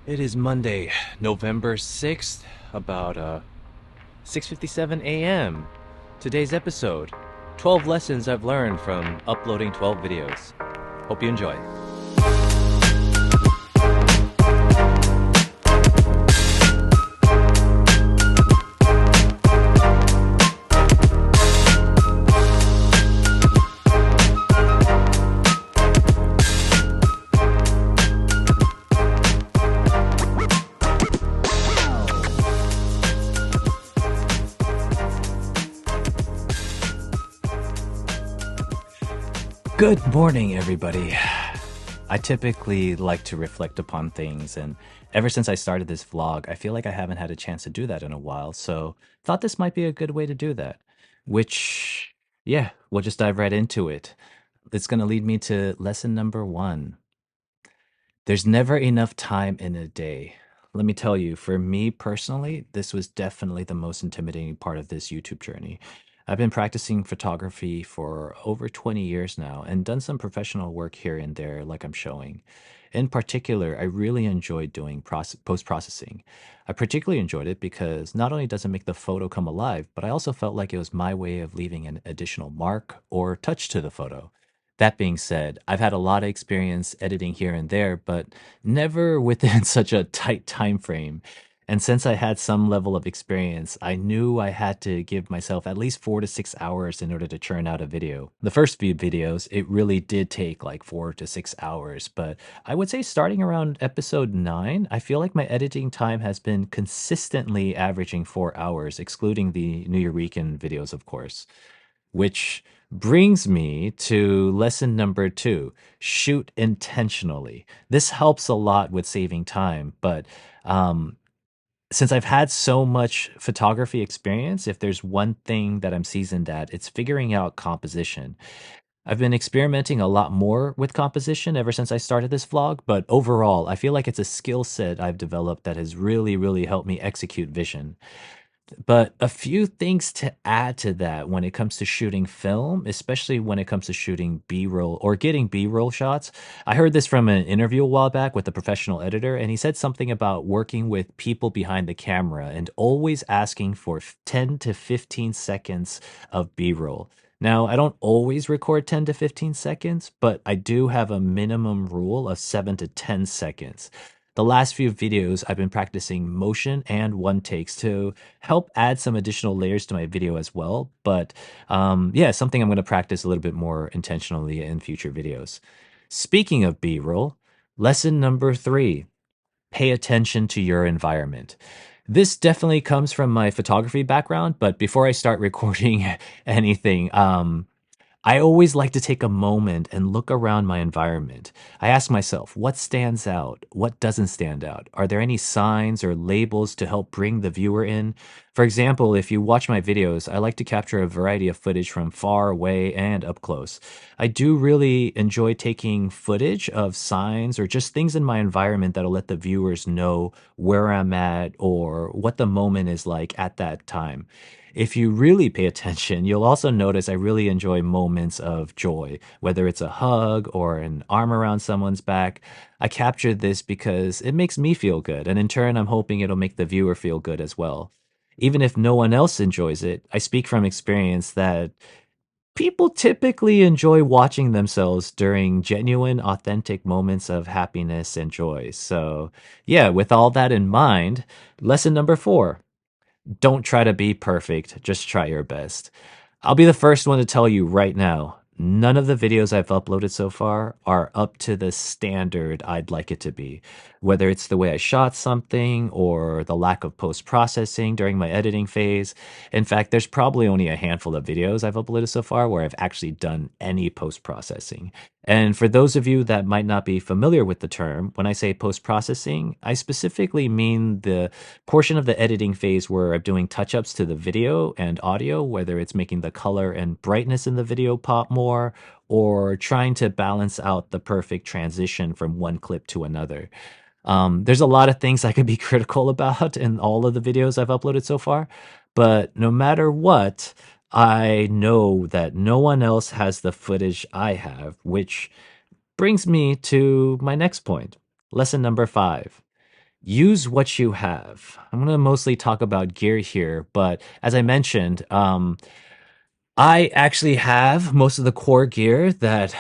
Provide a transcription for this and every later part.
It is Monday, November 6th, about 6:57 a.m. Today's episode, 12 lessons I've learned from uploading 12 videos. Hope you enjoy. Good morning, everybody. I typically like to reflect upon things, and ever since I started this vlog, I feel like I haven't had a chance to do that in a while, so thought this might be a good way to do that. Which, yeah, we'll just dive right into it. It's going to lead me to lesson number one. There's never enough time in a day. Let me tell you, for me personally, this was definitely the most intimidating part of this YouTube journey. I've been practicing photography for over 20 years now and done some professional work here and there, like I'm showing. In particular, I really enjoyed doing post processing. I particularly enjoyed it because not only does it make the photo come alive, but I also felt like it was my way of leaving an additional mark or touch to the photo. That being said, I've had a lot of experience editing here and there, but never within such a tight time frame. And since I had some level of experience, I knew I had to give myself at least 4 to 6 hours in order to churn out a video. The first few videos, it really did take like 4 to 6 hours, but I would say starting around episode 9, I feel like my editing time has been consistently averaging 4 hours, excluding the Nuyorican videos, of course. Which brings me to lesson number two, shoot intentionally. This helps a lot with saving time, but um, since I've had so much photography experience, if there's one thing that I'm seasoned at, it's figuring out composition. I've been experimenting a lot more with composition ever since I started this vlog, but overall, I feel like it's a skill set I've developed that has really helped me execute vision. But a few things to add to that when it comes to shooting film, especially when it comes to shooting B-roll or getting B-roll shots. I heard this from an interview a while back with a professional editor, and he said something about working with people behind the camera and always asking for 10 to 15 seconds of B-roll. Now, I don't always record 10 to 15 seconds, but I do have a minimum rule of 7 to 10 seconds. The last few videos, I've been practicing motion and one takes to help add some additional layers to my video as well. But yeah, something I'm going to practice a little bit more intentionally in future videos. Speaking of B-roll, lesson number three, pay attention to your environment. This definitely comes from my photography background, but before I start recording anything, I always like to take a moment and look around my environment. I ask myself, what stands out? What doesn't stand out? Are there any signs or labels to help bring the viewer in? For example, if you watch my videos, I like to capture a variety of footage from far away and up close. I do really enjoy taking footage of signs or just things in my environment that'll let the viewers know where I'm at or what the moment is like at that time. If you really pay attention, you'll also notice I really enjoy moments of joy, whether it's a hug or an arm around someone's back. I captured this because it makes me feel good, and in turn, I'm hoping it'll make the viewer feel good as well. Even if no one else enjoys it, I speak from experience that people typically enjoy watching themselves during genuine, authentic moments of happiness and joy. So, yeah, with all that in mind, lesson number four, don't try to be perfect, just try your best. I'll be the first one to tell you right now, none of the videos I've uploaded so far are up to the standard I'd like it to be. Whether it's the way I shot something or the lack of post processing during my editing phase. In fact, there's probably only a handful of videos I've uploaded so far where I've actually done any post processing. And for those of you that might not be familiar with the term, when I say post processing, I specifically mean the portion of the editing phase where I'm doing touch ups to the video and audio, whether it's making the color and brightness in the video pop more or trying to balance out the perfect transition from one clip to another. There's a lot of things I could be critical about in all of the videos I've uploaded so far, but no matter what, I know that no one else has the footage I have, which brings me to my next point. Lesson number five. use what you have. I'm going to mostly talk about gear here, but as I mentioned, I actually have most of the core gear that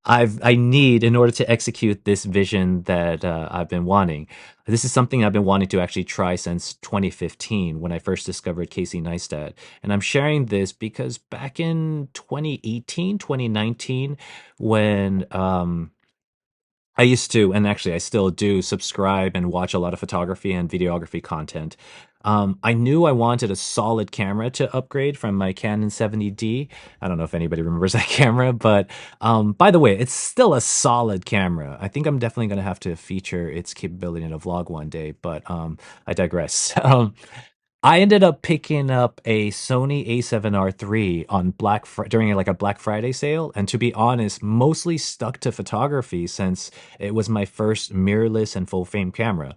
I need in order to execute this vision that I've been wanting. This is something I've been wanting to actually try since 2015 when I first discovered Casey Neistat. And I'm sharing this because back in 2018, 2019, when I used to, and actually I still do, subscribe and watch a lot of photography and videography content. I knew I wanted a solid camera to upgrade from my Canon 70D. I don't know if anybody remembers that camera, but by the way, it's still a solid camera. I think I'm definitely going to have to feature its capability in a vlog one day, but I digress. I ended up picking up a Sony A7R III on during like a Black Friday sale, and to be honest, mostly stuck to photography since it was my first mirrorless and full frame camera.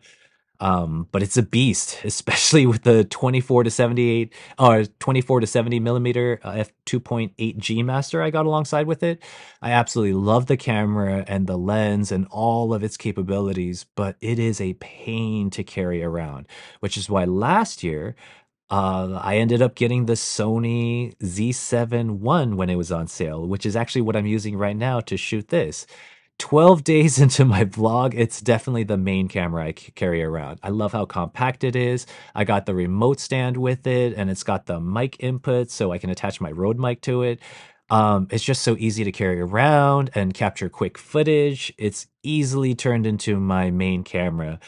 But it's a beast, especially with the 24 to 78 or 24 to 70 millimeter f2.8 G master I got alongside with it. I absolutely love the camera and the lens and all of its capabilities, but it is a pain to carry around, which is why last year I ended up getting the Sony Z7 I when it was on sale, which is actually what I'm using right now to shoot this. 12 days into my vlog, it's definitely the main camera I carry around. I love how compact it is. I got the remote stand with it, and it's got the mic input so I can attach my Rode mic to it. It's just so easy to carry around and capture quick footage. It's easily turned into my main camera.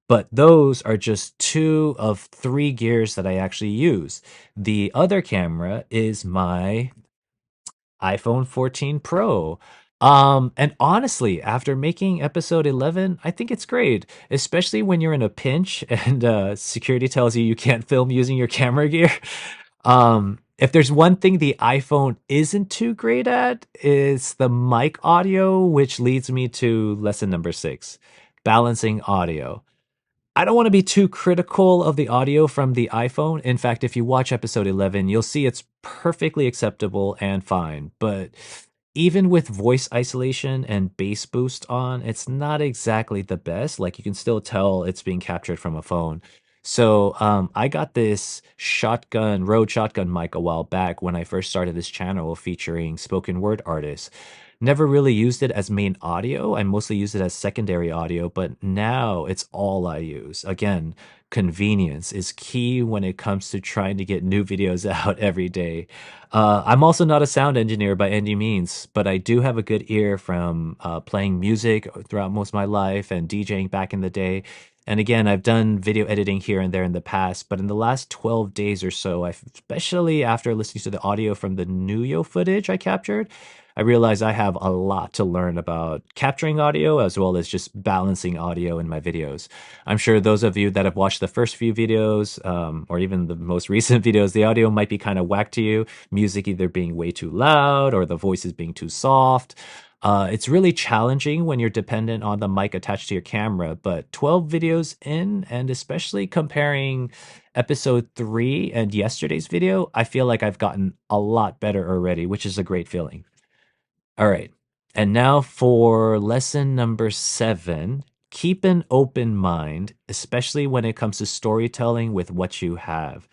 But those are just two of three gears that I actually use. The other camera is my iPhone 14 Pro. And honestly, after making episode 11, I think it's great, especially when you're in a pinch and security tells you you can't film using your camera gear. If there's one thing the iPhone isn't too great at, it's the mic audio, which leads me to lesson number 6, balancing audio. I don't want to be too critical of the audio from the iPhone. In fact, if you watch episode 11, you'll see it's perfectly acceptable and fine. But even with voice isolation and bass boost on, it's not exactly the best. Like you can still tell it's being captured from a phone. So I got this Rode shotgun mic a while back when I first started this channel featuring spoken word artists. Never really used it as main audio. I mostly used it as secondary audio, but now it's all I use. Again, convenience is key when it comes to trying to get new videos out every day. I'm also not a sound engineer by any means, but I do have a good ear from playing music throughout most of my life and DJing back in the day. And again, I've done video editing here and there in the past, but in the last 12 days or so, especially after listening to the audio from the Nuyo footage I captured, I realize I have a lot to learn about capturing audio as well as just balancing audio in my videos. I'm sure those of you that have watched the first few videos, or even the most recent videos, the audio might be kind of whack to you. Music either being way too loud or the voices being too soft. It's really challenging when you're dependent on the mic attached to your camera, but 12 videos in, and especially comparing episode 3 and yesterday's video, I feel like I've gotten a lot better already, which is a great feeling. All right. And now for lesson number 7, keep an open mind, especially when it comes to storytelling with what you have.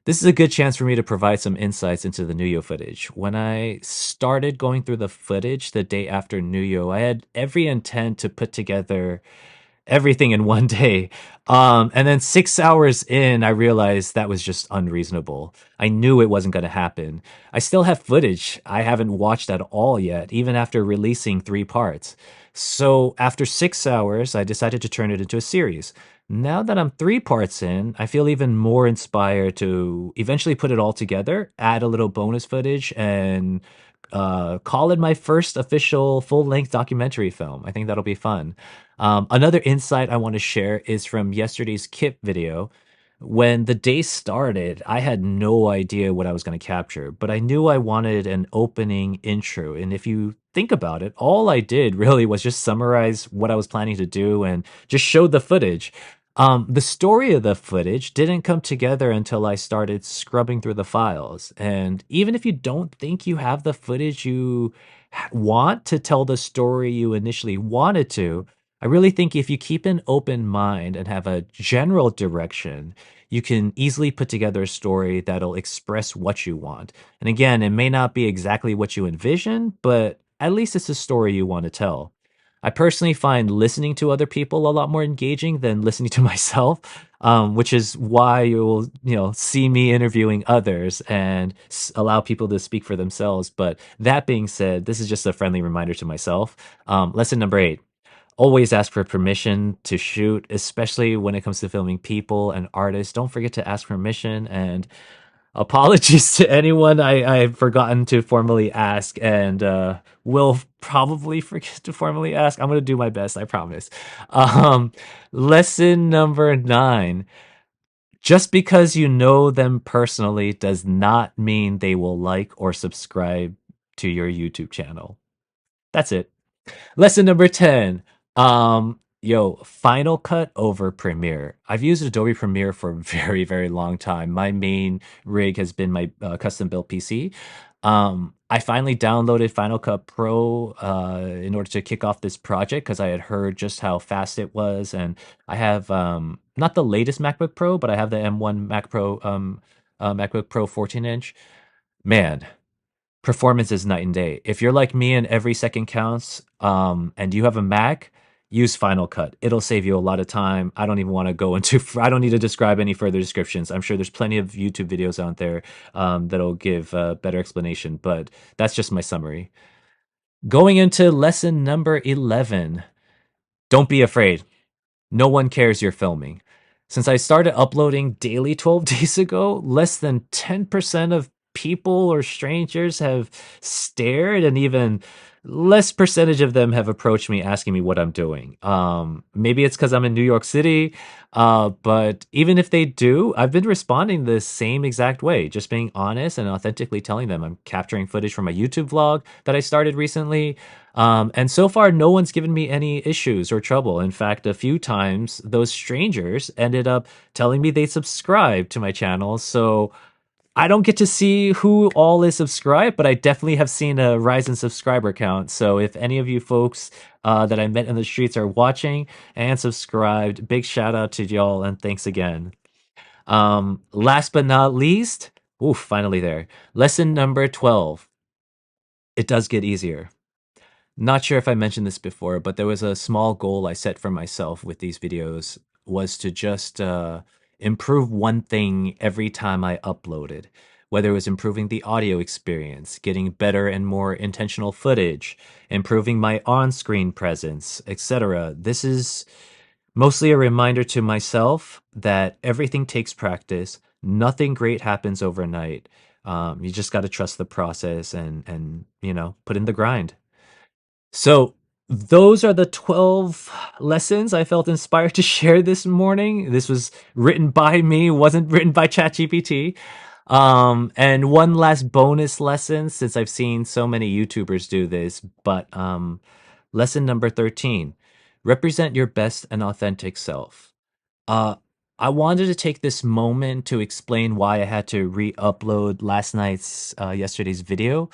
This is a good chance for me to provide some insights into the Nuyo footage. When I started going through the footage the day after Nuyo, I had every intent to put together everything in one day. And then 6 hours in, I realized that was just unreasonable. I knew it wasn't going to happen. I still have footage I haven't watched at all yet, even after releasing 3 parts. So after 6 hours, I decided to turn it into a series. Now that I'm 3 parts in, I feel even more inspired to eventually put it all together, add a little bonus footage, and call it my first official full length documentary film. I think that'll be fun. Another insight I want to share is from yesterday's Kip video. When the day started, I had no idea what I was going to capture, but I knew I wanted an opening intro. And if you think about it, all I did really was just summarize what I was planning to do and just show the footage. The story of the footage didn't come together until I started scrubbing through the files. And even if you don't think you have the footage you want to tell the story you initially wanted to, I really think if you keep an open mind and have a general direction, you can easily put together a story that'll express what you want. And again, it may not be exactly what you envision, but at least it's a story you want to tell. I personally find listening to other people a lot more engaging than listening to myself, which is why you'll see me interviewing others and allow people to speak for themselves. But that being said, this is just a friendly reminder to myself. Lesson number 8: always ask for permission to shoot, especially when it comes to filming people and artists. Don't forget to ask permission. And apologies to anyone I've forgotten to formally ask and will probably forget to formally ask. I'm going to do my best, I promise. Um, Lesson number 9: just because you know them personally does not mean they will like or subscribe to your YouTube channel. That's it. Lesson number 10. Final Cut over Premiere. I've used Adobe Premiere for a very, very long time. My main rig has been my custom built PC. I finally downloaded Final Cut Pro in order to kick off this project because I had heard just how fast it was. And I have not the latest MacBook Pro, but I have the M1 MacBook Pro 14-inch. Man, performance is night and day. If you're like me and every second counts, and you have a Mac, use Final Cut. It'll save you a lot of time. I don't even want to go into, I don't need to describe any further descriptions. I'm sure there's plenty of YouTube videos out there that'll give a better explanation, but that's just my summary. Going into lesson number 11: don't be afraid. No one cares you're filming. Since I started uploading daily 12 days ago, less than 10% of people or strangers have stared, and even less percentage of them have approached me asking me what I'm doing. Maybe it's because I'm in New York City, but even if they do, I've been responding the same exact way, just being honest and authentically telling them I'm capturing footage from a YouTube vlog that I started recently. And so far, no one's given me any issues or trouble. In fact, a few times, those strangers ended up telling me they subscribed to my channel. So I don't get to see who all is subscribed, but I definitely have seen a rise in subscriber count. So if any of you folks that I met in the streets are watching and subscribed, big shout out to y'all and thanks again. Last but not least, oof, finally there. Lesson number 12. It does get easier. Not sure if I mentioned this before, but there was a small goal I set for myself with these videos, was to just improve one thing every time I uploaded, whether it was improving the audio experience, getting better and more intentional footage, improving my on-screen presence, etc. This is mostly a reminder to myself that everything takes practice. Nothing great happens overnight. You just got to trust the process and put in the grind. So those are the 12 lessons I felt inspired to share this morning. This was written by me, wasn't written by ChatGPT. And one last bonus lesson, since I've seen so many YouTubers do this, but lesson number 13: represent your best and authentic self. Uh, I wanted to take this moment to explain why I had to re-upload yesterday's video.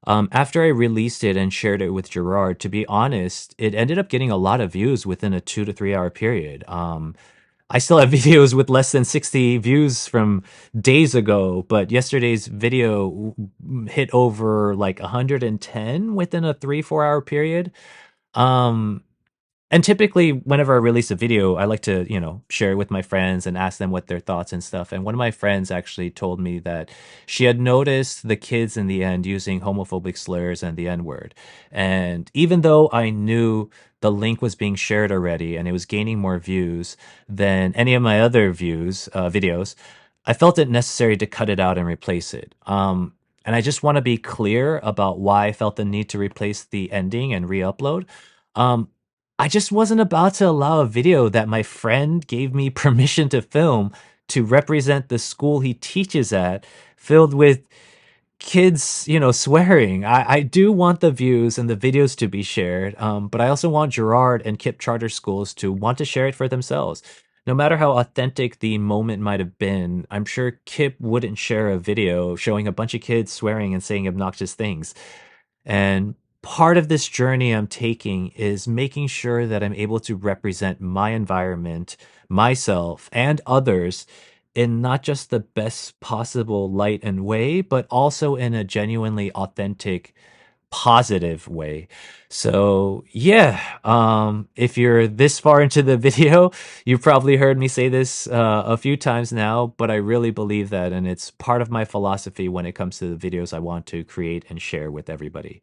After I released it and shared it with Gerard, to be honest, it ended up getting a lot of views within a 2 to 3 hour period. I still have videos with less than 60 views from days ago, but yesterday's video hit over like 110 within a 3, 4 hour period. Um, and typically, whenever I release a video, I like to, share it with my friends and ask them what their thoughts and stuff. And one of my friends actually told me that she had noticed the kids in the end using homophobic slurs and the N word. And even though I knew the link was being shared already and it was gaining more views than any of my other videos, I felt it necessary to cut it out and replace it. And I just want to be clear about why I felt the need to replace the ending and re-upload. Um, I just wasn't about to allow a video that my friend gave me permission to film to represent the school he teaches at, filled with kids, swearing. I do want the views and the videos to be shared, but I also want Gerard and Kip charter schools to want to share it for themselves. No matter how authentic the moment might have been, I'm sure Kip wouldn't share a video showing a bunch of kids swearing and saying obnoxious things. And part of this journey I'm taking is making sure that I'm able to represent my environment, myself, and others in not just the best possible light and way, but also in a genuinely authentic, positive way. So yeah, if you're this far into the video, you've probably heard me say this a few times now, but I really believe that, and it's part of my philosophy when it comes to the videos I want to create and share with everybody.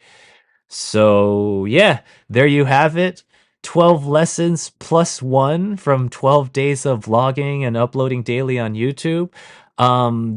So, yeah, there you have it. 12 lessons plus one from 12 days of vlogging and uploading daily on YouTube.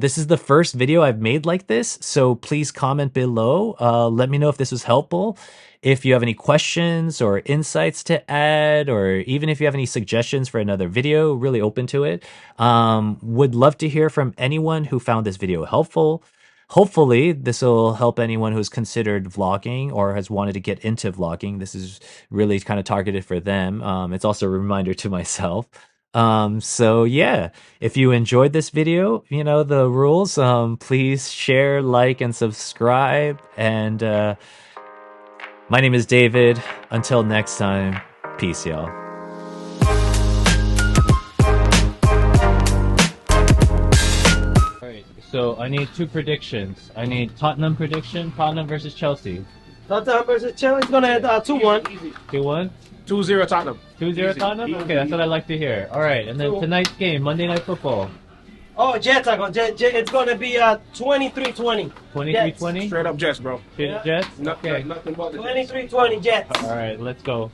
This is the first video I've made like this, so please comment below. Let me know if this was helpful. If you have any questions or insights to add, or even if you have any suggestions for another video, really open to it. Would love to hear from anyone who found this video helpful. Hopefully, this will help anyone who's considered vlogging or has wanted to get into vlogging. This is really kind of targeted for them. It's also a reminder to myself. So yeah, if you enjoyed this video, you know the rules. Please share, like, and subscribe. And my name is David. Until next time, peace, y'all. So I need two predictions. I need Tottenham prediction, Tottenham versus Chelsea. Tottenham versus Chelsea is going to end 2-1. 2-1? 2-0 Tottenham. 2-0 Tottenham? Okay, that's what I like to hear. All right, and then tonight's game, Monday Night Football. Oh, Jets are going to... It's going to be 23-20. 23-20? Straight up Jets, bro. Jets? Okay. Nothing but the 23-20 Jets. All right, let's go.